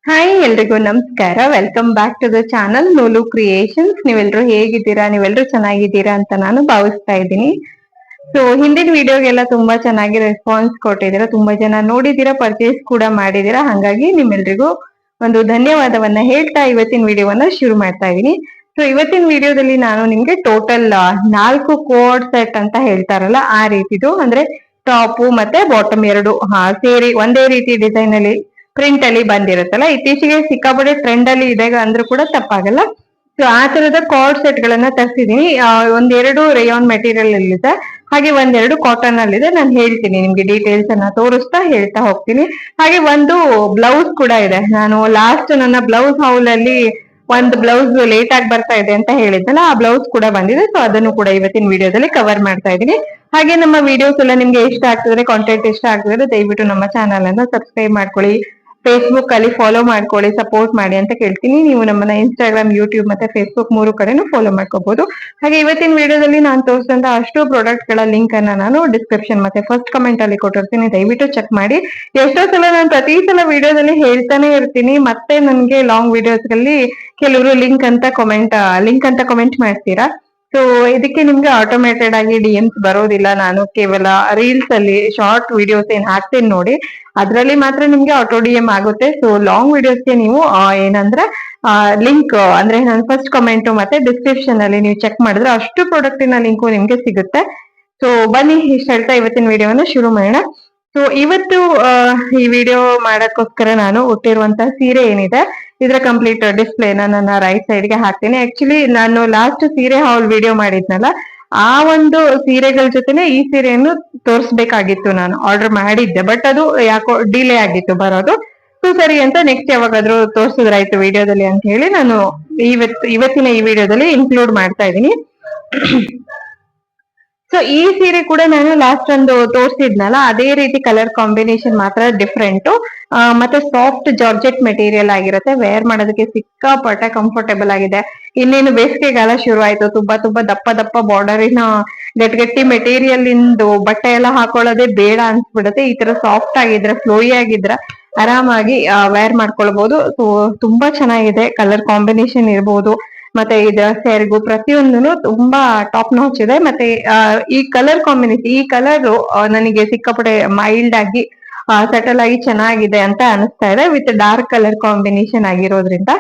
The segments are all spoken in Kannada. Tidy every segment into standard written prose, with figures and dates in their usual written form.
ಹಾಯ್ ಎಲ್ರಿಗೂ ನಮಸ್ಕಾರ. Welcome back to the channel Nolu creations. ನೀವೆಲ್ರು ಹೇಗಿದ್ದೀರಾ? ನೀವೆಲ್ರು ಚೆನ್ನಾಗಿದ್ದೀರಾ ಅಂತ ನಾನು ಭಾವಿಸ್ತಾ ಇದ್ದೀನಿ. ಸೊ ಹಿಂದಿನ ವಿಡಿಯೋಗೆಲ್ಲ ತುಂಬಾ ಚೆನ್ನಾಗಿ ರೆಸ್ಪಾನ್ಸ್ ಕೊಟ್ಟಿದ್ದೀರಾ, ತುಂಬಾ ಜನ ನೋಡಿದೀರಾ, ಪರ್ಚೇಸ್ ಕೂಡ ಮಾಡಿದೀರಾ. ಹಾಗಾಗಿ ನಿಮ್ಮೆಲ್ರಿಗೂ ಒಂದು ಧನ್ಯವಾದವನ್ನ ಹೇಳ್ತಾ ಇವತ್ತಿನ ವಿಡಿಯೋವನ್ನ ಶುರು ಮಾಡ್ತಾ ಇದ್ದೀನಿ. ಸೊ ಇವತ್ತಿನ ವಿಡಿಯೋದಲ್ಲಿ ನಾನು ನಿಮ್ಗೆ ಟೋಟಲ್ 4 ಕೋಡ್ ಸೆಟ್ ಅಂತ ಹೇಳ್ತಾರಲ್ಲ ಆ ರೀತಿದು, ಅಂದ್ರೆ ಟಾಪ್ ಮತ್ತೆ ಬಾಟಮ್ ಎರಡು ಸೇರಿ ಒಂದೇ ರೀತಿ ಡಿಸೈನ್ ಅಲ್ಲಿ ಪ್ರಿಂಟ್ ಅಲ್ಲಿ ಬಂದಿರುತ್ತಲ್ಲ, ಇತ್ತೀಚೆಗೆ ಸಿಕ್ಕಾಪಟ್ಟೆ ಟ್ರೆಂಡ್ ಅಲ್ಲಿ ಇದೆ ಅಂದ್ರೂ ಕೂಡ ತಪ್ಪಾಗಲ್ಲ. ಸೊ ಆ ತರದ ಕಾರ್ಡ್ ಸೆಟ್ ಗಳನ್ನ ತರಿಸಿದೀನಿ. ಒಂದೆರಡು ರೇಯಾನ್ ಮೆಟೀರಿಯಲ್ ಅಲ್ಲಿದೆ, ಹಾಗೆ ಒಂದೆರಡು ಕಾಟನ್ ಅಲ್ಲಿ ಇದೆ. ನಾನು ಹೇಳ್ತೀನಿ ನಿಮ್ಗೆ ಡೀಟೇಲ್ಸ್ ಅನ್ನ ತೋರಿಸ್ತಾ ಹೇಳ್ತಾ ಹೋಗ್ತೀನಿ. ಹಾಗೆ ಒಂದು ಬ್ಲೌಸ್ ಕೂಡ ಇದೆ. ನಾನು ಲಾಸ್ಟ್ ನನ್ನ ಬ್ಲೌಸ್ ಹೌಲ್ ಅಲ್ಲಿ ಒಂದು ಬ್ಲೌಸ್ ಲೇಟ್ ಆಗಿ ಬರ್ತಾ ಇದೆ ಅಂತ ಹೇಳಿದ್ನಲ್ಲ, ಆ ಬ್ಲೌಸ್ ಕೂಡ ಬಂದಿದೆ. ಸೊ ಅದನ್ನು ಕೂಡ ಇವತ್ತಿನ ವಿಡಿಯೋದಲ್ಲಿ ಕವರ್ ಮಾಡ್ತಾ ಇದ್ದೀನಿ. ಹಾಗೆ ನಮ್ಮ ವಿಡಿಯೋಸ್ ಎಲ್ಲ ನಿಮ್ಗೆ ಇಷ್ಟ ಆಗ್ತಿದ್ರೆ, ಕಾಂಟೆಂಟ್ ಇಷ್ಟ ಆಗ್ತಿದ್ರೆ ದಯವಿಟ್ಟು ನಮ್ಮ ಚಾನಲ್ ಅನ್ನ ಸಬ್ಸ್ಕ್ರೈಬ್ ಮಾಡ್ಕೊಳ್ಳಿ, ಫೇಸ್ಬುಕ್ ಅಲ್ಲಿ ಫಾಲೋ ಮಾಡ್ಕೊಳ್ಳಿ, ಸಪೋರ್ಟ್ ಮಾಡಿ ಅಂತ ಕೇಳ್ತೀನಿ. ನೀವು ನಮ್ಮನ್ನ ಇನ್ಸ್ಟಾಗ್ರಾಮ್, ಯೂಟ್ಯೂಬ್ ಮತ್ತೆ ಫೇಸ್ಬುಕ್ ಮೂರು ಕಡೆನೂ ಫಾಲೋ ಮಾಡ್ಕೋಬಹುದು. ಹಾಗೆ ಇವತ್ತಿನ ವಿಡಿಯೋದಲ್ಲಿ ನಾನು ತೋರಿಸಿದಂತ ಅಷ್ಟು ಪ್ರಾಡಕ್ಟ್ ಗಳ ಲಿಂಕ್ ಅನ್ನ ನಾನು ಡಿಸ್ಕ್ರಿಪ್ಷನ್ ಮತ್ತೆ ಫಸ್ಟ್ ಕಮೆಂಟ್ ಅಲ್ಲಿ ಕೊಟ್ಟಿರ್ತೀನಿ, ದಯವಿಟ್ಟು ಚೆಕ್ ಮಾಡಿ. ಎಷ್ಟೋ ಸಲ ನಾನು ಪ್ರತಿ ಸಲ ವಿಡಿಯೋದಲ್ಲಿ ಹೇಳ್ತಾನೆ ಇರ್ತೀನಿ, ಮತ್ತೆ ನನ್ಗೆ ಲಾಂಗ್ ವಿಡಿಯೋಸ್ ಗಳಲ್ಲಿ ಕೆಲವರು ಲಿಂಕ್ ಅಂತ ಕಮೆಂಟ್ ಮಾಡ್ತೀರಾ. ಸೊ ಇದಕ್ಕೆ ನಿಮ್ಗೆ ಆಟೋಮೇಟೆಡ್ ಆಗಿ ಡಿಎಮ್ಸ್ ಬರೋದಿಲ್ಲ. ನಾನು ಕೇವಲ ರೀಲ್ಸ್ ಅಲ್ಲಿ ಶಾರ್ಟ್ ವಿಡಿಯೋಸ್ ಏನ್ ಹಾಕ್ತೀನಿ ನೋಡಿ, ಅದ್ರಲ್ಲಿ ಮಾತ್ರ ನಿಮ್ಗೆ ಆಟೋ ಡಿಎಂ ಆಗುತ್ತೆ. ಸೊ ಲಾಂಗ್ ವಿಡಿಯೋಸ್ಗೆ ನೀವು ಏನಂದ್ರೆ ಲಿಂಕ್ ಅಂದ್ರೆ ನಾನು ಫಸ್ಟ್ ಕಮೆಂಟ್ ಮತ್ತೆ ಡಿಸ್ಕ್ರಿಪ್ಷನ್ ಅಲ್ಲಿ ನೀವು ಚೆಕ್ ಮಾಡಿದ್ರೆ ಅಷ್ಟು ಪ್ರಾಡಕ್ಟಿನ ಲಿಂಕು ನಿಮ್ಗೆ ಸಿಗುತ್ತೆ. ಸೊ ಬನ್ನಿ, ಇಷ್ಟ ಹೇಳ್ತಾ ಇವತ್ತಿನ ವಿಡಿಯೋನ ಶುರು ಮಾಡೋಣ. ಸೊ ಇವತ್ತು ಈ ವಿಡಿಯೋ ಮಾಡಕ್ಕೋಸ್ಕರ ನಾನು ಹುಟ್ಟಿರುವಂತ ಸೀರೆ ಏನಿದೆ, ಇದರ ಕಂಪ್ಲೀಟ್ ಡಿಸ್ಪ್ಲೇ ನನ್ನ ರೈಟ್ ಸೈಡ್ ಗೆ ಹಾಕ್ತೀನಿ. ಆಕ್ಚುಲಿ ನಾನು ಲಾಸ್ಟ್ ಸೀರೆ ಹಾಲ್ ವಿಡಿಯೋ ಮಾಡಿದ್ನಲ್ಲ, ಆ ಒಂದು ಸೀರೆಗಳ ಜೊತೆನೆ ಈ ಸೀರೆಯನ್ನು ತೋರಿಸ್ಬೇಕಾಗಿತ್ತು. ನಾನು ಆರ್ಡರ್ ಮಾಡಿದ್ದೆ, ಬಟ್ ಅದು ಯಾಕೋ ಡಿಲೇ ಆಗಿತ್ತು ಬರೋದು. ಸೊ ಸರಿ ಅಂತ ನೆಕ್ಸ್ಟ್ ಯಾವಾಗಾದ್ರೂ ತೋರಿಸಿದ್ರಾಯ್ತು ವಿಡಿಯೋದಲ್ಲಿ ಅಂತ ಹೇಳಿ ನಾನು ಇವತ್ತಿನ ಈ ವಿಡಿಯೋದಲ್ಲಿ ಇನ್ಕ್ಲೂಡ್ ಮಾಡ್ತಾ ಇದ್ದೀನಿ. ಸೊ ಈ ಸೀರೆ ಕೂಡ ನಾನು ಲಾಸ್ಟ್ ಒಂದು ತೋರಿಸಿದ್ನಲ್ಲ, ಅದೇ ರೀತಿ ಕಲರ್ ಕಾಂಬಿನೇಷನ್ ಮಾತ್ರ ಡಿಫ್ರೆಂಟ್. ಮತ್ತೆ ಸಾಫ್ಟ್ ಜಾರ್ಜೆಟ್ ಮೆಟೀರಿಯಲ್ ಆಗಿರುತ್ತೆ, ವೇರ್ ಮಾಡೋದಕ್ಕೆ ಸಿಕ್ಕಾಪಟ್ಟೆ ಕಂಫರ್ಟೇಬಲ್ ಆಗಿದೆ. ಇನ್ನೇನು ಬೇಸಿಗೆಗಾಲ ಶುರು ಆಯ್ತು, ತುಂಬಾ ತುಂಬಾ ದಪ್ಪ ದಪ್ಪ ಬಾರ್ಡರಿನ ಗಟ್ಟಿ ಮೆಟೀರಿಯಲ್ ಇಂದು ಬಟ್ಟೆ ಎಲ್ಲ ಹಾಕೊಳ್ಳೋದೇ ಬೇಡ ಅನ್ಸ್ಬಿಡುತ್ತೆ. ಈ ತರ ಸಾಫ್ಟ್ ಆಗಿದ್ರೆ, ಫ್ಲೋಯಿ ಆಗಿದ್ರೆ ಆರಾಮಾಗಿ ವೇರ್ ಮಾಡ್ಕೊಳ್ಬಹುದು. ಸೊ ತುಂಬಾ ಚೆನ್ನಾಗಿದೆ, ಕಲರ್ ಕಾಂಬಿನೇಷನ್ ಇರ್ಬೋದು, ಮತ್ತೆ ಇದರ ಸ್ಯಾರಿಗೂ ಪ್ರತಿಯೊಂದನು ತುಂಬಾ ಟಾಪ್ ನಾಚ್ ಇದೆ. ಮತ್ತೆ ಈ ಕಲರ್ ಕಾಂಬಿನೇಷನ್, ಈ ಕಲರ್ ನನಗೆ ಸಿಕ್ಕಾಪಟ್ಟೆ ಮೈಲ್ಡ್ ಆಗಿ ಸೆಟಲ್ ಆಗಿ ಚೆನ್ನಾಗಿದೆ ಅಂತ ಅನಿಸ್ತಾ ಇದೆ. ವಿತ್ ಡಾರ್ಕ್ ಕಲರ್ ಕಾಂಬಿನೇಷನ್ ಆಗಿರೋದ್ರಿಂದ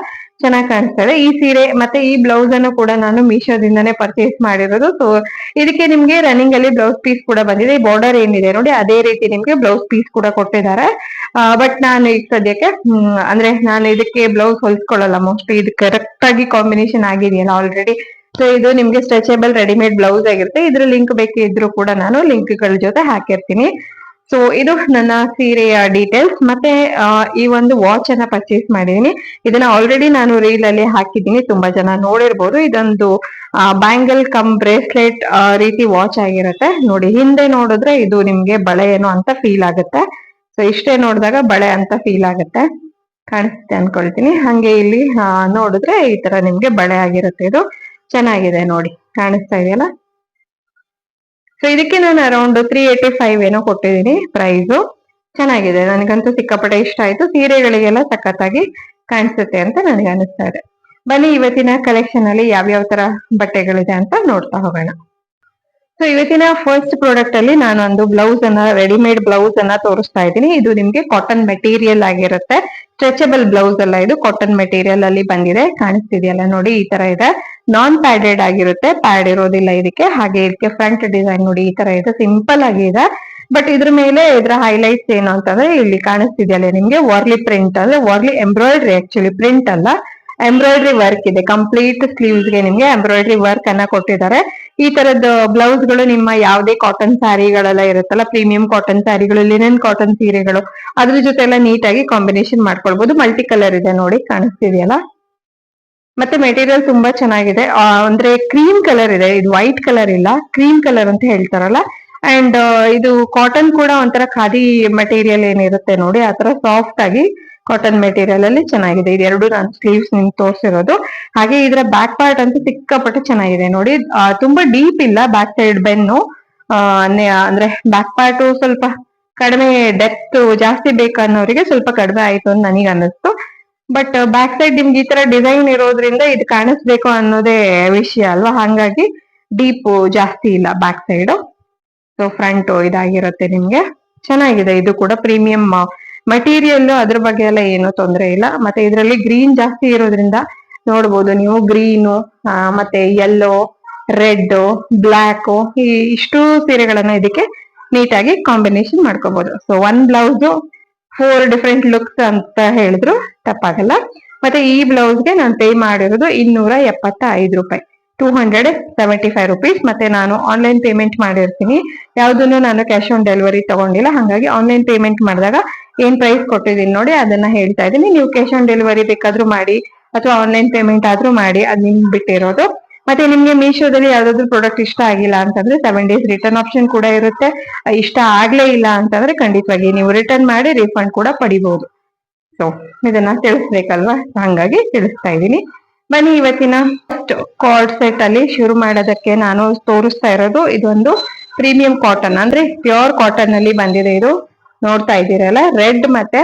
ಚೆನ್ನಾಗಿ ಕಾಣಿಸ್ತಾ ಇದೆ. ಈ ಸೀರೆ ಮತ್ತೆ ಈ ಬ್ಲೌಸ್ ಅನ್ನು ಕೂಡ ನಾನು ಮೀಶೋದಿಂದಾನೇ ಪರ್ಚೇಸ್ ಮಾಡಿರೋದು. ಸೊ ಇದಕ್ಕೆ ನಿಮ್ಗೆ ರನ್ನಿಂಗ್ ಅಲ್ಲಿ ಬ್ಲೌಸ್ ಪೀಸ್ ಕೂಡ ಬಂದಿದೆ. ಈ ಬಾರ್ಡರ್ ಏನಿದೆ ನೋಡಿ, ಅದೇ ರೀತಿ ನಿಮ್ಗೆ ಬ್ಲೌಸ್ ಪೀಸ್ ಕೂಡ ಕೊಟ್ಟಿದ್ದಾರೆ. ಬಟ್ ನಾನು ಈಗ ಸದ್ಯಕ್ಕೆ ಅಂದ್ರೆ ನಾನು ಇದಕ್ಕೆ ಬ್ಲೌಸ್ ಹೊಲ್ಸ್ಕೊಳ್ಳಲ್ಲ, ಮೋಸ್ಟ್ಲಿ ಇದು ಕರೆಕ್ಟ್ ಆಗಿ ಕಾಂಬಿನೇಷನ್ ಆಗಿದೆಯಲ್ಲ ಆಲ್ರೆಡಿ. ಸೊ ಇದು ನಿಮ್ಗೆ ಸ್ಟ್ರೆಚಬಲ್ ರೆಡಿಮೇಡ್ ಬ್ಲೌಸ್ ಆಗಿರುತ್ತೆ. ಇದ್ರ ಲಿಂಕ್ ಬೇಕಿದ್ರು ಕೂಡ ನಾನು ಲಿಂಕ್ ಗಳ ಜೊತೆ ಹಾಕಿರ್ತೀನಿ. ಸೊ ಇದು ನನ್ನ ಸೀರೆಯ ಡೀಟೇಲ್ಸ್. ಮತ್ತೆ ಈ ಒಂದು ವಾಚ್ ಅನ್ನ ಪರ್ಚೇಸ್ ಮಾಡಿದೀನಿ. ಇದನ್ನ ಆಲ್ರೆಡಿ ನಾನು ರೀಲ್ ಅಲ್ಲಿ ಹಾಕಿದ್ದೀನಿ, ತುಂಬಾ ಜನ ನೋಡಿರ್ಬೋದು. ಇದೊಂದು ಬ್ಯಾಂಗಲ್ ಕಮ್ ಬ್ರೇಸ್ಲೆಟ್ ರೀತಿ ವಾಚ್ ಆಗಿರುತ್ತೆ ನೋಡಿ. ಹಿಂದೆ ನೋಡಿದ್ರೆ ಇದು ನಿಮ್ಗೆ ಬಳೆ ಏನೋ ಅಂತ ಫೀಲ್ ಆಗುತ್ತೆ. ಸೊ ಇಷ್ಟೇ ನೋಡಿದಾಗ ಬಳೆ ಅಂತ ಫೀಲ್ ಆಗುತ್ತೆ, ಕಾಣಿಸುತ್ತೆ ಅನ್ಕೊಳ್ತೀನಿ. ಹಂಗೆ ಇಲ್ಲಿ ನೋಡಿದ್ರೆ ಈ ತರ ನಿಮ್ಗೆ ಬಳೆ ಆಗಿರುತ್ತೆ. ಇದು ಚೆನ್ನಾಗಿದೆ ನೋಡಿ, ಕಾಣಿಸ್ತಾ ಇದೆಯಲ್ಲ. ಸೊ ಇದಕ್ಕೆ ನಾನು ಅರೌಂಡ್ 385 ಏನೋ ಕೊಟ್ಟಿದ್ದೀನಿ ಪ್ರೈಸು. ಚೆನ್ನಾಗಿದೆ, ನನಗಂತೂ ಸಿಕ್ಕಾಪಟ್ಟೆ ಇಷ್ಟ ಆಯ್ತು. ಸೀರೆಗಳಿಗೆಲ್ಲ ಸಖತ್ತಾಗಿ ಕಾಣಿಸುತ್ತೆ ಅಂತ ನನಗೆ ಅನಿಸ್ತಾ ಇದೆ. ಬನ್ನಿ ಇವತ್ತಿನ ಕಲೆಕ್ಷನ್ ಅಲ್ಲಿ ಯಾವ್ಯಾವ ತರ ಬಟ್ಟೆಗಳಿದೆ ಅಂತ ನೋಡ್ತಾ ಹೋಗೋಣ. ಸೊ ಇವತ್ತಿನ ಫಸ್ಟ್ ಪ್ರಾಡಕ್ಟ್ ಅಲ್ಲಿ ನಾನು ಒಂದು ಬ್ಲೌಸ್ ಅನ್ನ, ರೆಡಿಮೇಡ್ ಬ್ಲೌಸ್ ಅನ್ನ ತೋರಿಸ್ತಾ ಇದ್ದೀನಿ. ಇದು ನಿಮ್ಗೆ ಕಾಟನ್ ಮೆಟೀರಿಯಲ್ ಆಗಿರುತ್ತೆ, ಸ್ಟ್ರೆಚಬಲ್ ಬ್ಲೌಸ್ ಅಲ್ಲ, ಇದು ಕಾಟನ್ ಮೆಟೀರಿಯಲ್ ಅಲ್ಲಿ ಬಂದಿದೆ. ಕಾಣಿಸ್ತಿದೆಯಲ್ಲ ನೋಡಿ, ಈ ತರ ಇದೆ. ನಾನ್ ಪ್ಯಾಡೆಡ್ ಆಗಿರುತ್ತೆ, ಪ್ಯಾಡ್ ಇರೋದಿಲ್ಲ ಇದಕ್ಕೆ. ಹಾಗೆ ಇದಕ್ಕೆ ಫ್ರಂಟ್ ಡಿಸೈನ್ ನೋಡಿ, ಈ ತರ ಇದೆ, ಸಿಂಪಲ್ ಆಗಿ ಇದೆ. ಬಟ್ ಇದ್ರ ಮೇಲೆ ಇದರ ಹೈಲೈಟ್ಸ್ ಏನು ಅಂತಂದ್ರೆ, ಇಲ್ಲಿ ಕಾಣಿಸ್ತಿದೆಯಲ್ಲ ನಿಮ್ಗೆ ವರ್ಲಿ ಪ್ರಿಂಟ್, ಅಂದ್ರೆ ವರ್ಲಿ ಎಂಬ್ರಾಯ್ಡ್ರಿ, ಆಕ್ಚುಲಿ ಪ್ರಿಂಟ್ ಅಲ್ಲ, ಎಂಬ್ರಾಯ್ಡ್ರಿ ವರ್ಕ್ ಇದೆ. ಕಂಪ್ಲೀಟ್ ಸ್ಲೀವ್ಸ್ ಗೆ ನಿಮ್ಗೆ ಎಂಬ್ರಾಯ್ಡ್ರಿ ವರ್ಕ್ ಅನ್ನ ಕೊಟ್ಟಿದ್ದಾರೆ. ಈ ತರದ ಬ್ಲೌಸ್ ಗಳು ನಿಮ್ಮ ಯಾವುದೇ ಕಾಟನ್ ಸ್ಯಾರಿಗಳೆಲ್ಲ ಇರುತ್ತಲ್ಲ, ಪ್ರೀಮಿಯಂ ಕಾಟನ್ ಸ್ಯಾರಿಗಳು, ಲಿನೆನ್ ಕಾಟನ್ ಸೀರೆಗಳು, ಅದ್ರ ಜೊತೆ ಎಲ್ಲ ನೀಟಾಗಿ ಕಾಂಬಿನೇಷನ್ ಮಾಡ್ಕೊಳ್ಬಹುದು. ಮಲ್ಟಿ ಕಲರ್ ಇದೆ ನೋಡಿ, ಕಾಣಿಸ್ತಿದೆಯಲ್ಲ. ಮತ್ತೆ ಮೆಟೀರಿಯಲ್ ತುಂಬಾ ಚೆನ್ನಾಗಿದೆ, ಅಂದ್ರೆ ಕ್ರೀಮ್ ಕಲರ್ ಇದೆ, ಇದು ವೈಟ್ ಕಲರ್ ಇಲ್ಲ, ಕ್ರೀಮ್ ಕಲರ್ ಅಂತ ಹೇಳ್ತಾರಲ್ಲ. ಅಂಡ್ ಇದು ಕಾಟನ್ ಕೂಡ ಒಂಥರ ಖಾದಿ ಮೆಟೀರಿಯಲ್ ಏನಿರುತ್ತೆ ನೋಡಿ, ಆತರ ಸಾಫ್ಟ್ ಆಗಿ ಕಾಟನ್ ಮೆಟೀರಿಯಲ್ ಅಲ್ಲಿ ಚೆನ್ನಾಗಿದೆ. ಇದೆರಡು ನಾನು ಸ್ಲೀವ್ಸ್ ನಿಮ್ಗೆ ತೋರಿಸಿರೋದು. ಹಾಗೆ ಇದರ ಬ್ಯಾಕ್ ಪಾರ್ಟ್ ಅಂತೂ ಸಿಕ್ಕಾಪಟ್ಟೆ ಚೆನ್ನಾಗಿದೆ ನೋಡಿ. ತುಂಬಾ ಡೀಪ್ ಇಲ್ಲ ಬ್ಯಾಕ್ ಸೈಡ್ ಬೆನ್ನು, ಅಂದ್ರೆ ಬ್ಯಾಕ್ ಪಾರ್ಟ್ ಸ್ವಲ್ಪ ಕಡಿಮೆ ಡೆಪ್ತ್ ಜಾಸ್ತಿ ಬೇಕನ್ನೋರಿಗೆ ಸ್ವಲ್ಪ ಕಡಿಮೆ ಆಯ್ತು ಅಂತ ನನಗೆ ಅನ್ನಿಸ್ತು. ಬಟ್ ಬ್ಯಾಕ್ ಸೈಡ್ ನಿಮ್ಗೆ ಈ ತರ ಡಿಸೈನ್ ಇರೋದ್ರಿಂದ ಇದು ಕಾಣಿಸ್ಬೇಕು ಅನ್ನೋದೇ ವಿಷಯ ಅಲ್ವಾ, ಹಂಗಾಗಿ ಡೀಪ್ ಜಾಸ್ತಿ ಇಲ್ಲ ಬ್ಯಾಕ್ ಸೈಡ್. ಸೊ ಫ್ರಂಟ್ ಇದಾಗಿರುತ್ತೆ ನಿಮ್ಗೆ. ಚೆನ್ನಾಗಿದೆ ಇದು ಕೂಡ ಪ್ರೀಮಿಯಂ ಮಟೀರಿಯಲ್, ಅದ್ರ ಬಗ್ಗೆ ಎಲ್ಲ ಏನು ತೊಂದರೆ ಇಲ್ಲ. ಮತ್ತೆ ಇದರಲ್ಲಿ ಗ್ರೀನ್ ಜಾಸ್ತಿ ಇರೋದ್ರಿಂದ ನೋಡ್ಬೋದು ನೀವು, ಗ್ರೀನು ಮತ್ತೆ ಯೆಲ್ಲೋ, ರೆಡ್, ಬ್ಲ್ಯಾಕ್, ಈ ಇಷ್ಟು ಸೀರೆಗಳನ್ನ ಇದಕ್ಕೆ ನೀಟಾಗಿ ಕಾಂಬಿನೇಷನ್ ಮಾಡ್ಕೋಬಹುದು. So one blouse 4 different looks ಅಂತ ಹೇಳಿದ್ರು ತಪ್ಪಾಗಲ್ಲ. ಮತ್ತೆ ಈ ಬ್ಲೌಸ್ಗೆ ನಾನು ಪೇ ಮಾಡಿರೋದು 275 ರೂಪಾಯಿ, 275 ರುಪೀಸ್. ಮತ್ತೆ ನಾನು ಆನ್ಲೈನ್ ಪೇಮೆಂಟ್ ಮಾಡಿರ್ತೀನಿ, ಯಾವ್ದನ್ನು ನಾನು ಕ್ಯಾಶ್ ಆನ್ ಡೆಲಿವರಿ ತಗೊಂಡಿಲ್ಲ. ಹಾಗಾಗಿ ಆನ್ಲೈನ್ ಪೇಮೆಂಟ್ ಮಾಡಿದಾಗ ಏನ್ ಪ್ರೈಸ್ ಕೊಟ್ಟಿದ್ದೀನಿ ನೋಡಿ ಅದನ್ನ ಹೇಳ್ತಾ ಇದ್ದೀನಿ. ನೀವು ಕ್ಯಾಶ್ ಆನ್ ಡೆಲಿವರಿ ಬೇಕಾದ್ರೂ ಮಾಡಿ ಅಥವಾ ಆನ್ಲೈನ್ ಪೇಮೆಂಟ್ ಆದ್ರೂ ಮಾಡಿ, ಅದ್ ನಿಮ್ಗೆ ಬಿಟ್ಟಿರೋದು. ಮತ್ತೆ ನಿಮ್ಗೆ ಮೀಶೋದಲ್ಲಿ ಯಾವ್ದಾದ್ರು ಪ್ರಾಡಕ್ಟ್ ಇಷ್ಟ ಆಗಿಲ್ಲ ಅಂತಂದ್ರೆ 7 ಡೇಸ್ ರಿಟರ್ನ್ ಆಪ್ಷನ್ ಕೂಡ ಇರುತ್ತೆ. ಇಷ್ಟ ಆಗ್ಲೇ ಇಲ್ಲ ಅಂತಂದ್ರೆ ಖಂಡಿತವಾಗಿ ನೀವು ರಿಟರ್ನ್ ಮಾಡಿ ರೀಫಂಡ್ ಕೂಡ ಪಡಿಬಹುದು. ಸೊ ಇದನ್ನ ತಿಳಿಸ್ಬೇಕಲ್ವಾ, ಹಂಗಾಗಿ ತಿಳಿಸ್ತಾ ಇದ್ದೀನಿ. ಬನ್ನಿ ಇವತ್ತಿನ ಕಾರ್ಡ್ ಸೆಟ್ ಅಲ್ಲಿ ಶುರು ಮಾಡೋದಕ್ಕೆ ನಾನು ತೋರಿಸ್ತಾ ಇರೋದು ಇದೊಂದು ಪ್ರೀಮಿಯಂ ಕಾಟನ್, ಅಂದ್ರೆ ಪ್ಯೂರ್ ಕಾಟನ್ ಅಲ್ಲಿ ಬಂದಿದೆ ಇದು. ನೋಡ್ತಾ ಇದ್ದೀರಲ್ಲ, ರೆಡ್ ಮತ್ತೆ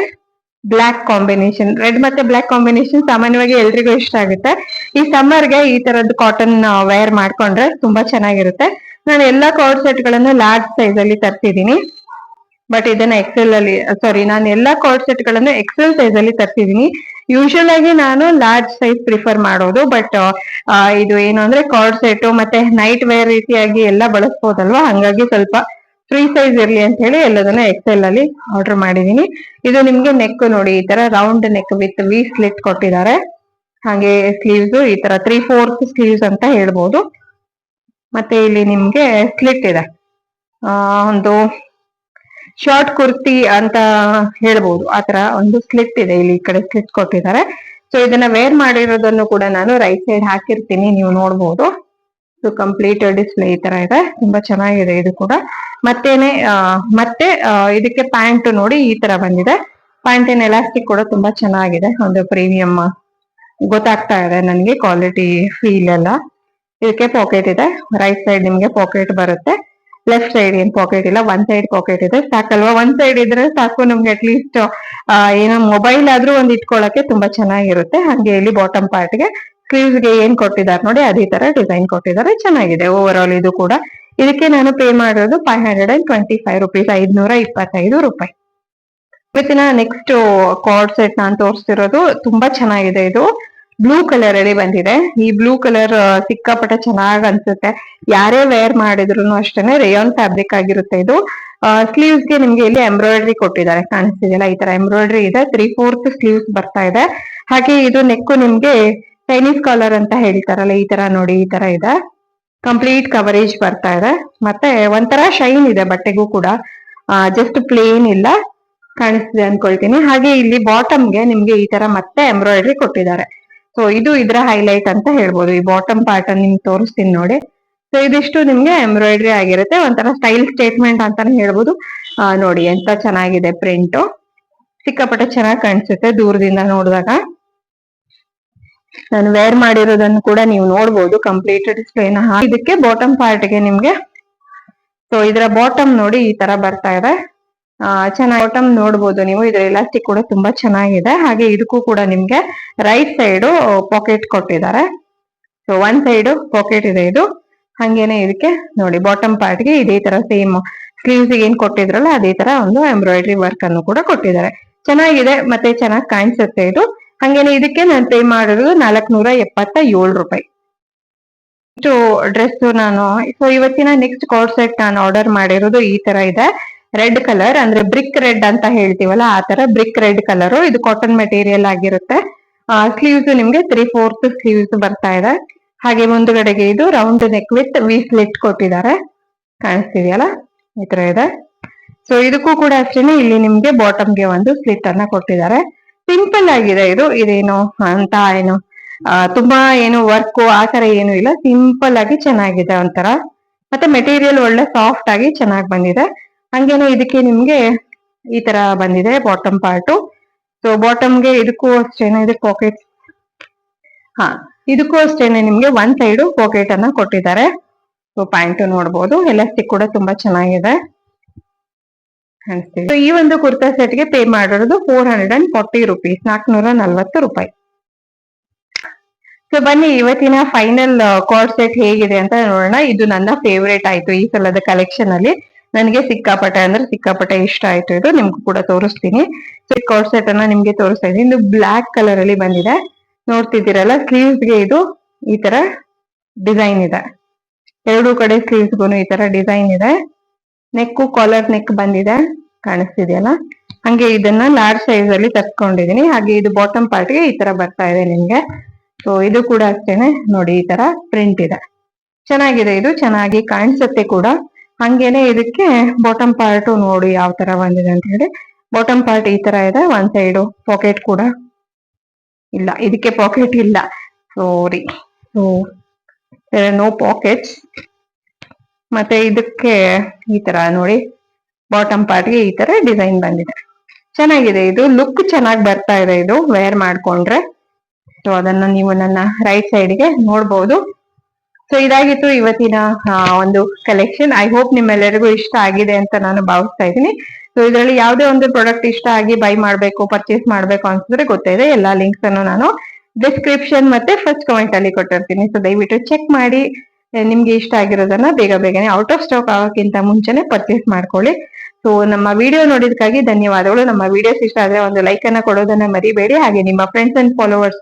ಬ್ಲ್ಯಾಕ್ ಕಾಂಬಿನೇಷನ್. ರೆಡ್ ಮತ್ತೆ ಬ್ಲ್ಯಾಕ್ ಕಾಂಬಿನೇಷನ್ ಸಾಮಾನ್ಯವಾಗಿ ಎಲ್ರಿಗೂ ಇಷ್ಟ ಆಗುತ್ತೆ. ಈ ಸಮ್ಮರ್ಗೆ ಈ ತರದ್ದು ಕಾಟನ್ ವೇರ್ ಮಾಡ್ಕೊಂಡ್ರೆ ತುಂಬಾ ಚೆನ್ನಾಗಿರುತ್ತೆ. ನಾನು ಎಲ್ಲಾ ಕಾರ್ಡ್ ಸೆಟ್ ಗಳನ್ನು ಲಾರ್ಜ್ ಸೈಜ್ ಅಲ್ಲಿ ತರ್ತಿದ್ದೀನಿ. ಬಟ್ ಇದನ್ನ ಎಕ್ಸೆಲ್ ಅಲ್ಲಿ, ಸಾರಿ, ನಾನು ಎಲ್ಲಾ ಕಾರ್ಡ್ ಸೆಟ್ ಗಳನ್ನು ಎಕ್ಸೆಲ್ ಸೈಜ್ ಅಲ್ಲಿ ತರ್ತಿದ್ದೀನಿ. ಯೂಶುವಲ್ ಆಗಿ ನಾನು ಲಾರ್ಜ್ ಸೈಜ್ ಪ್ರಿಫರ್ ಮಾಡೋದು. ಬಟ್ ಇದು ಏನು ಅಂದ್ರೆ ಕಾರ್ಡ್ ಸೆಟ್ ಮತ್ತೆ ನೈಟ್ ವೇರ್ ರೀತಿಯಾಗಿ ಎಲ್ಲ ಬಳಸ್ಬೋದಲ್ವಾ, ಹಂಗಾಗಿ ಸ್ವಲ್ಪ ಫ್ರೀ ಸೈಜ್ ಇರ್ಲಿ ಅಂತ ಹೇಳಿ ಎಲ್ಲದನ್ನ ಎಕ್ಸೆಲ್ ಅಲ್ಲಿ ಆರ್ಡರ್ ಮಾಡಿದೀನಿ. ಇದು ನಿಮ್ಗೆ ನೆಕ್ ನೋಡಿ, ಈ ತರ round neck with V slit ಕೊಟ್ಟಿದ್ದಾರೆ. ಹಾಗೆ ಸ್ಲೀವ್ಸ್ ಈ ತರ 3/4 ಸ್ಲೀವ್ಸ್ ಅಂತ ಹೇಳ್ಬೋದು. ಮತ್ತೆ ಇಲ್ಲಿ ನಿಮ್ಗೆ ಸ್ಲಿಟ್ ಇದೆ, ಒಂದು ಶಾರ್ಟ್ ಕುರ್ತಿ ಅಂತ ಹೇಳ್ಬೋದು, ಆತರ ಒಂದು ಸ್ಲಿಟ್ ಇದೆ. ಇಲ್ಲಿ ಈ ಕಡೆ ಸ್ಲಿಟ್ ಕೊಟ್ಟಿದ್ದಾರೆ. ಸೊ ಇದನ್ನ ವೇರ್ ಮಾಡಿರೋದನ್ನು ಕೂಡ ನಾನು ರೈಟ್ ಸೈಡ್ ಹಾಕಿರ್ತೀನಿ, ನೀವು ನೋಡ್ಬೋದು. ಸೊ ಕಂಪ್ಲೀಟ್ ಡಿಸ್ಪ್ಲೇ ಈ ತರ ಇದೆ, ತುಂಬಾ ಚೆನ್ನಾಗಿದೆ ಇದು ಕೂಡ. ಮತ್ತೆ ಇದಕ್ಕೆ ಪ್ಯಾಂಟ್ ನೋಡಿ ಈ ತರ ಬಂದಿದೆ. ಪ್ಯಾಂಟಿನ ಎಲಾಸ್ಟಿಕ್ ಕೂಡ ತುಂಬಾ ಚೆನ್ನಾಗಿದೆ, ಒಂದು ಪ್ರೀಮಿಯಂ ಗೊತ್ತಾಗ್ತಾ ಇದೆ ನನಗೆ, ಕ್ವಾಲಿಟಿ ಫೀಲ್ ಎಲ್ಲ. ಇದಕ್ಕೆ ಪಾಕೆಟ್ ಇದೆ, ರೈಟ್ ಸೈಡ್ ನಿಮ್ಗೆ ಪಾಕೆಟ್ ಬರುತ್ತೆ, ಲೆಫ್ಟ್ ಸೈಡ್ ಏನ್ ಪಾಕೆಟ್ ಇಲ್ಲ, ಒನ್ ಸೈಡ್ ಪಾಕೆಟ್ ಇದೆ. ಸಾಕಲ್ವಾ, ಒಂದ್ ಸೈಡ್ ಇದ್ರೆ ಸಾಕು ನಮ್ಗೆ, ಅಟ್ಲೀಸ್ಟ್ ಏನೋ ಮೊಬೈಲ್ ಆದ್ರೂ ಒಂದ್ ಇಟ್ಕೊಳಕ್ಕೆ ತುಂಬಾ ಚೆನ್ನಾಗಿರುತ್ತೆ. ಹಾಗೆ ಇಲ್ಲಿ ಬಾಟಮ್ ಪಾರ್ಟ್ ಗೆ ಸ್ಲೀವ್ಸ್ ಗೆ ಏನ್ ಕೊಟ್ಟಿದ್ದಾರೆ ನೋಡಿ ಅದೇ ತರ ಡಿಸೈನ್ ಕೊಟ್ಟಿದ್ದಾರೆ, ಚೆನ್ನಾಗಿದೆ ಓವರ್ ಆಲ್ ಇದು ಕೂಡ. ಇದಕ್ಕೆ ನಾನು ಪೇ ಮಾಡಿರೋದು 525 ರುಪೀಸ್, 525 ರೂಪಾಯಿ. ಇವತ್ತಿನ ನೆಕ್ಸ್ಟ್ ಕಾರ್ಡ್ ಸೆಟ್ ನಾನು ತೋರಿಸ್ತಿರೋದು ತುಂಬಾ ಚೆನ್ನಾಗಿದೆ. ಇದು ಬ್ಲೂ ಕಲರ್ ಅಲ್ಲಿ ಬಂದಿದೆ. ಈ ಬ್ಲೂ ಕಲರ್ ಸಿಕ್ಕಾಪಟ್ಟೆ ಚೆನ್ನಾಗ್ ಅನ್ಸುತ್ತೆ, ಯಾರೇ ವೇರ್ ಮಾಡಿದ್ರು ಅಷ್ಟೇನೆ. ರೇಯಾನ್ ಫ್ಯಾಬ್ರಿಕ್ ಆಗಿರುತ್ತೆ ಇದು. ಸ್ಲೀವ್ಸ್ ಗೆ ನಿಮ್ಗೆ ಇಲ್ಲಿ ಎಂಬ್ರಾಯ್ಡ್ರಿ ಕೊಟ್ಟಿದ್ದಾರೆ, ಕಾಣಿಸ್ತಿದೆಯಲ್ಲ, ಈ ತರ ಎಂಬ್ರಾಯ್ಡ್ರಿ ಇದೆ. 3/4 ಸ್ಲೀವ್ಸ್ ಬರ್ತಾ ಇದೆ. ಹಾಗೆ ಇದು ನೆಕ್ ನಿಮ್ಗೆ ಚೈನೀಸ್ ಕಾಲರ್ ಅಂತ ಹೇಳ್ತಾರಲ್ಲ, ಈ ತರ ನೋಡಿ, ಈ ತರ ಇದೆ. ಕಂಪ್ಲೀಟ್ ಕವರೇಜ್ ಬರ್ತಾ ಇದೆ. ಮತ್ತೆ ಒಂಥರ ಶೈನ್ ಇದೆ ಬಟ್ಟೆಗೂ ಕೂಡ, ಜಸ್ಟ್ ಪ್ಲೇನ್ ಇಲ್ಲ, ಕಾಣಿಸ್ತಿದೆ ಅನ್ಕೊಳ್ತೀನಿ. ಹಾಗೆ ಇಲ್ಲಿ ಬಾಟಮ್ಗೆ ನಿಮ್ಗೆ ಈ ತರ ಮತ್ತೆ ಎಂಬ್ರಾಯ್ಡ್ರಿ ಕೊಟ್ಟಿದ್ದಾರೆ. ಸೊ ಇದು ಇದ್ರ ಹೈಲೈಟ್ ಅಂತ ಹೇಳ್ಬೋದು. ಈ ಬಾಟಮ್ ಪಾರ್ಟ್ ಅನ್ನು ನಿಮ್ಗೆ ತೋರಿಸ್ತೀನಿ ನೋಡಿ. ಸೊ ಇದಿಷ್ಟು ನಿಮ್ಗೆ ಎಂಬ್ರಾಯ್ಡ್ರಿ ಆಗಿರುತ್ತೆ, ಒಂಥರ ಸ್ಟೈಲ್ ಸ್ಟೇಟ್ಮೆಂಟ್ ಅಂತಾನೆ ಹೇಳ್ಬೋದು. ನೋಡಿ ಎಂತ ಚೆನ್ನಾಗಿದೆ ಪ್ರಿಂಟ್, ಸಿಕ್ಕಾಪಟ್ಟೆ ಚೆನ್ನಾಗಿ ಕಾಣಿಸುತ್ತೆ ದೂರದಿಂದ ನೋಡಿದಾಗ. ನಾನು ವೇರ್ ಮಾಡಿರೋದನ್ನು ಕೂಡ ನೀವು ನೋಡ್ಬೋದು, ಕಂಪ್ಲೀಟ್ ಡಿಸ್ಪ್ಲೇನ. ಇದಕ್ಕೆ ಬಾಟಮ್ ಪಾರ್ಟ್ ಗೆ ನಿಮ್ಗೆ, ಸೊ ಇದರ ಬಾಟಮ್ ನೋಡಿ ಈ ತರ ಬರ್ತಾ ಇದೆ. ಚೆನ್ನಾಗಿ ಬಾಟಮ್ ನೋಡ್ಬೋದು ನೀವು, ಇದರ ಎಲಾಸ್ಟಿಕ್ ಕೂಡ ತುಂಬಾ ಚೆನ್ನಾಗಿದೆ. ಹಾಗೆ ಇದಕ್ಕೂ ಕೂಡ ನಿಮ್ಗೆ ರೈಟ್ ಸೈಡ್ ಪಾಕೆಟ್ ಕೊಟ್ಟಿದ್ದಾರೆ. ಸೊ ಒನ್ ಸೈಡ್ ಪಾಕೆಟ್ ಇದೆ ಇದು. ಹಂಗೇನೆ ಇದಕ್ಕೆ ನೋಡಿ ಬಾಟಮ್ ಪಾರ್ಟ್ ಗೆ ಇದೇ ತರ ಸೇಮ್ ಸ್ಲೀವ್ಸ್ ಏನ್ ಕೊಟ್ಟಿದ್ರಲ್ಲ ಅದೇ ತರ ಒಂದು ಎಂಬ್ರಾಯ್ಡ್ರಿ ವರ್ಕ್ ಅನ್ನು ಕೂಡ ಕೊಟ್ಟಿದ್ದಾರೆ. ಚೆನ್ನಾಗಿದೆ ಮತ್ತೆ ಚೆನ್ನಾಗಿ ಕಾಣಿಸುತ್ತೆ ಇದು. ಹಂಗೇನೆ ಇದಕ್ಕೆ ನಾನು ಪೇ ಮಾಡಿರೋದು 477 ರೂಪಾಯಿ. ಇಷ್ಟು ಡ್ರೆಸ್ ನಾನು. ಸೊ ಇವತ್ತಿನ ನೆಕ್ಸ್ಟ್ ಕಾರ್ಡ್ ಸೆಟ್ ನಾನು ಆರ್ಡರ್ ಮಾಡಿರೋದು ಈ ತರ ಇದೆ. ರೆಡ್ ಕಲರ್, ಅಂದ್ರೆ ಬ್ರಿಕ್ ರೆಡ್ ಅಂತ ಹೇಳ್ತೀವಲ್ಲ ಆ ತರ ಬ್ರಿಕ್ ರೆಡ್ ಕಲರ್. ಇದು ಕಾಟನ್ ಮೆಟೀರಿಯಲ್ ಆಗಿರುತ್ತೆ. ಸ್ಲೀವ್ಸ್ ನಿಮ್ಗೆ 3/4 ಸ್ಲೀವ್ಸ್ ಬರ್ತಾ ಇದೆ. ಹಾಗೆ ಮುಂದುಗಡೆಗೆ ಇದು round neck with V slit ಕೊಟ್ಟಿದ್ದಾರೆ, ಕಾಣಿಸ್ತಿದೆಯಲ್ಲ, ಈ ತರ ಇದೆ. ಸೊ ಇದಕ್ಕೂ ಕೂಡ ಅಷ್ಟೇನೆ, ಇಲ್ಲಿ ನಿಮ್ಗೆ ಬಾಟಮ್ಗೆ ಒಂದು ಸ್ಲಿಟ್ ಅನ್ನ ಕೊಟ್ಟಿದ್ದಾರೆ. ಸಿಂಪಲ್ ಆಗಿದೆ ಇದು, ಇದೇನು ಅಂತ ಏನು ತುಂಬಾ ಏನು ವರ್ಕ್ ಆ ತರ ಏನು ಇಲ್ಲ, ಸಿಂಪಲ್ ಆಗಿ ಚೆನ್ನಾಗಿದೆ ಒಂಥರ. ಮತ್ತೆ ಮೆಟೀರಿಯಲ್ ಒಳ್ಳೆ ಸಾಫ್ಟ್ ಆಗಿ ಚೆನ್ನಾಗಿ ಬಂದಿದೆ. ಹಂಗೇನೆ ಇದಕ್ಕೆ ನಿಮ್ಗೆ ಈ ತರ ಬಂದಿದೆ ಬಾಟಮ್ ಪಾರ್ಟ್. ಸೊ ಬಾಟಮ್ಗೆ ಇದಕ್ಕೂ ಅಷ್ಟೇನೆ, ಇದಕ್ಕೆ ಪಾಕೆಟ್, ಇದಕ್ಕೂ ಅಷ್ಟೇನೆ ನಿಮ್ಗೆ ಒನ್ ಸೈಡ್ ಪಾಕೆಟ್ ಅನ್ನ ಕೊಟ್ಟಿದ್ದಾರೆ. ಸೊ ಪ್ಯಾಂಟ್ ನೋಡ್ಬೋದು, ಎಲಾಸ್ಟಿಕ್ ಕೂಡ ತುಂಬಾ ಚೆನ್ನಾಗಿದೆ. ಕಾಣಿಸ್ತೀವಿ. So, ಈ ಒಂದು ಕುರ್ತಾ ಸೆಟ್ಗೆ ಪೇ ಮಾಡಿರೋದು 440 ರುಪೀಸ್, 440 ರೂಪಾಯಿ. ಸೊ ಬನ್ನಿ ಇವತ್ತಿನ ಫೈನಲ್ ಕಾರ್ಡ್ ಸೆಟ್ ಹೇಗಿದೆ ಅಂತ ನೋಡೋಣ. ಇದು ನನ್ನ ಫೇವ್ರೇಟ್ ಆಯ್ತು ಈ ಸಲದ ಕಲೆಕ್ಷನ್ ಅಲ್ಲಿ. ನನಗೆ ಸಿಕ್ಕಾಪಟ್ಟೆ ಅಂದ್ರೆ ಸಿಕ್ಕಾಪಟ್ಟೆ ಇಷ್ಟ ಆಯ್ತು. ಇದು ನಿಮ್ಗೂ ಕೂಡ ತೋರಿಸ್ತೀನಿ. ಸೊ ಈ ಕಾರ್ಡ್ ಸೆಟ್ ಅನ್ನ ನಿಮ್ಗೆ ತೋರಿಸ್ತಾ ಇದ್ದೀನಿ. ಇದು ಬ್ಲಾಕ್ ಕಲರ್ ಅಲ್ಲಿ ಬಂದಿದೆ, ನೋಡ್ತಿದ್ದೀರಲ್ಲ. ಸ್ಲೀವ್ಸ್ ಗೆ ಇದು ಈ ತರ ಡಿಸೈನ್ ಇದೆ, ಎರಡೂ ಕಡೆ ಸ್ಲೀವ್ಸ್ಗೂ ಈ ತರ ಡಿಸೈನ್ ಇದೆ. ನೆಕ್ಕು ಕಾಲರ್ ನೆಕ್ ಬಂದಿದೆ, ಕಾಣಿಸ್ತಿದೆಯಲ್ಲ. ಹಂಗೆ ಇದನ್ನ ಲಾರ್ಜ್ ಸೈಜ್ ಅಲ್ಲಿ ತರ್ಸ್ಕೊಂಡಿದೀನಿ. ಹಾಗೆ ಇದು ಬಾಟಮ್ ಪಾರ್ಟ್ ಗೆ ಈ ತರ ಬರ್ತಾ ಇದೆ ನಿಮ್ಗೆ. ಸೊ ಇದು ಕೂಡ ಅಷ್ಟೇನೆ ನೋಡಿ, ಈ ತರ ಪ್ರಿಂಟ್ ಇದೆ, ಚೆನ್ನಾಗಿದೆ. ಇದು ಚೆನ್ನಾಗಿ ಕಾಣಿಸುತ್ತೆ ಕೂಡ. ಹಂಗೇನೆ ಇದಕ್ಕೆ ಬಾಟಮ್ ಪಾರ್ಟ್ ನೋಡಿ ಯಾವ ತರ ಬಂದಿದೆ ಅಂತ ಹೇಳಿ. ಬಾಟಮ್ ಪಾರ್ಟ್ ಈ ತರ ಇದೆ. ಒಂದ್ ಸೈಡ್ ಪಾಕೆಟ್ ಕೂಡ ಇಲ್ಲ, ಇದಕ್ಕೆ ಪಾಕೆಟ್ ಇಲ್ಲ, ಸಾರಿ. So no pockets. ಮತ್ತೆ ಇದಕ್ಕೆ ಈ ತರ ನೋಡಿ, ಬಾಟಮ್ ಪಾರ್ಟ್ಗೆ ಈ ತರ ಡಿಸೈನ್ ಬಂದಿದೆ, ಚೆನ್ನಾಗಿದೆ. ಇದು ಲುಕ್ ಚೆನ್ನಾಗಿ ಬರ್ತಾ ಇದೆ ಇದು ವೇರ್ ಮಾಡ್ಕೊಂಡ್ರೆ. ಸೊ ಅದನ್ನ ನೀವು ನನ್ನ ರೈಟ್ ಸೈಡ್ಗೆ ನೋಡ್ಬೋದು. ಸೊ ಇದಾಗಿತ್ತು ಇವತ್ತಿನ ಒಂದು ಕಲೆಕ್ಷನ್. ಐ ಹೋಪ್ ನಿಮ್ಮೆಲ್ಲರಿಗೂ ಇಷ್ಟ ಆಗಿದೆ ಅಂತ ನಾನು ಭಾವಿಸ್ತಾ ಇದ್ದೀನಿ. ಸೊ ಇದರಲ್ಲಿ ಯಾವುದೇ ಒಂದು ಪ್ರಾಡಕ್ಟ್ ಇಷ್ಟ ಆಗಿ ಬೈ ಮಾಡ್ಬೇಕು, ಪರ್ಚೇಸ್ ಮಾಡ್ಬೇಕು ಅನ್ಸಿದ್ರೆ ಗೊತ್ತಿದೆ, ಎಲ್ಲಾ ಲಿಂಕ್ಸ್ ಅನ್ನು ನಾನು ಡಿಸ್ಕ್ರಿಪ್ಷನ್ ಮತ್ತೆ ಫಸ್ಟ್ ಕಮೆಂಟ್ ಅಲ್ಲಿ ಕೊಟ್ಟಿರ್ತೀನಿ. ಸೊ ದಯವಿಟ್ಟು ಚೆಕ್ ಮಾಡಿ ನಿಮ್ಗೆ ಇಷ್ಟ ಆಗಿರೋದನ್ನ ಬೇಗ ಬೇಗನೆ ಔಟ್ ಆಫ್ ಸ್ಟಾಕ್ ಆಗೋಕ್ಕಿಂತ ಮುಂಚೆನೆ ಪರ್ಚೇಸ್ ಮಾಡ್ಕೊಳ್ಳಿ. ಸೊ ನಮ್ಮ ವಿಡಿಯೋ ನೋಡಿದಕ್ಕಾಗಿ ಧನ್ಯವಾದಗಳು. ನಮ್ಮ ವಿಡಿಯೋಸ್ ಇಷ್ಟ ಆದ್ರೆ ಒಂದು ಲೈಕ್ ಅನ್ನ ಕೊಡೋದನ್ನ ಮರಿಬೇಡಿ. ಹಾಗೆ ನಿಮ್ಮ friends and followers,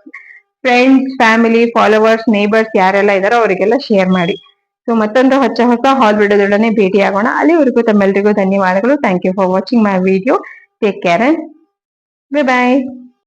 friends, family, followers, neighbours ಯಾರೆಲ್ಲ ಇದಾರೋ ಅವರಿಗೆಲ್ಲ ಶೇರ್ ಮಾಡಿ. ಸೊ ಮತ್ತೊಂದು ಹೊಸ ಹಾಲ್ ವಿಡಿಯೋದೊಡನೆ ಭೇಟಿ ಆಗೋಣ. ಅಲ್ಲಿವರೆಗೂ ತಮ್ಮೆಲ್ಲರಿಗೂ ಧನ್ಯವಾದಗಳು. Thank you for watching my video. Take care and bye bye.